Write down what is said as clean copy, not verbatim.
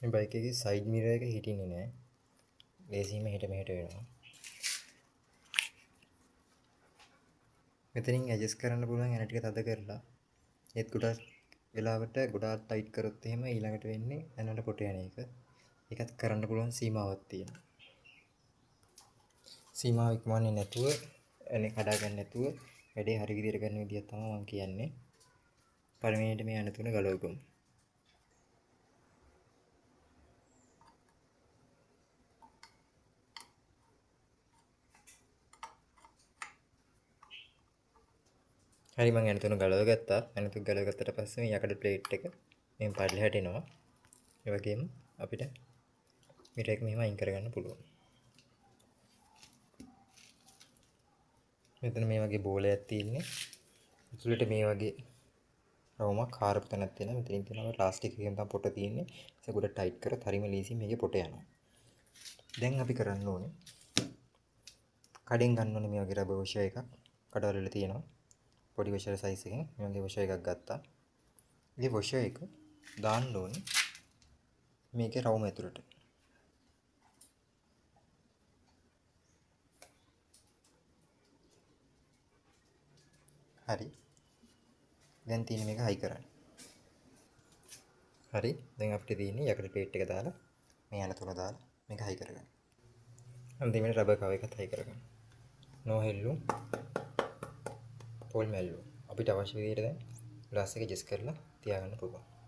මේ බයික් එකේ side mirror එක හිටින්නේ නැහැ. ලේසියෙන්ම මෙහෙට වෙනවා. මෙතනින් ඇඩ්ජස්ට් කරන්න පුළුවන් එන ටික තද කරලා. ඒත් ගොඩක් වෙලාවට ගොඩාක් ටයිට් කරොත් එහෙම ඊළඟට වෙන්නේ ඇනට පොට යන එක. ඒකත් කරන්න පුළුවන් සීමාවක් තියෙනවා. සීමාව ඉක්මවන්නේ නැතුව එනේ කඩා ගන්න නැතුව වැඩේ හරි විදියට කරන විදියක් තමයි මම කියන්නේ. පළවෙනියට මේ යන තුන ගලවගමු. හරි මම යන තුන ගලව ගත්තා. යන තුන ගලව ගත්තට පස්සේ මේ යකඩ ප්ලේට් එක මෙහෙම පල්ලෙහාට එනවා. ඒ වගේම අපිට මිරර් එක මෙහෙම අයින් කරගන්න පුළුවන්. මෙතන මේ වගේ බෝලයක් තියෙන්නේ. ඇතුළට මේ වගේ රවුමක් හාරපු තැනක් තියෙනවා. මෙතනින් තියෙනවා ප්ලාස්ටික් එකකින් තමයි පොට තියෙන්නේ. ඒක ගොඩ ටයිට් කරත් හරිම ලීසියෙන් මේකේ පොට යනවා. දැන් අපි කරන්න ඕනේ කඩෙන් ගන්න ඕනේ මේ වගේ රබර් වොෂර් එකක්. කඩවල වල තියෙනවා. පොඩි වොෂර් සයිස් එකකින් මේ වගේ වොෂර් එකක් ගත්තා. මේ වොෂර් එක දාන්න ඕනේ මේකේ රවුම ඇතුළට. හරි. දැන් තියෙන්නේ මේක හයි කරන්න. හරි. දැන් අපිට තියෙන්නේ යකඩ ප්ලේට් එක දාලා මේ යන තුන දාලා මේක හයි කරගන්න. අන්තිමට රබර් කවර් එකත් හයි කරගන්න. නෝ හෙල්ලුම්. පොල් මැල්ලුම්. අපිට අවශ්‍ය විදිහට දැන් ග්ලාස් එක ඇඩ්ජස්ට් කරලා තියාගන්න පුළුවන්.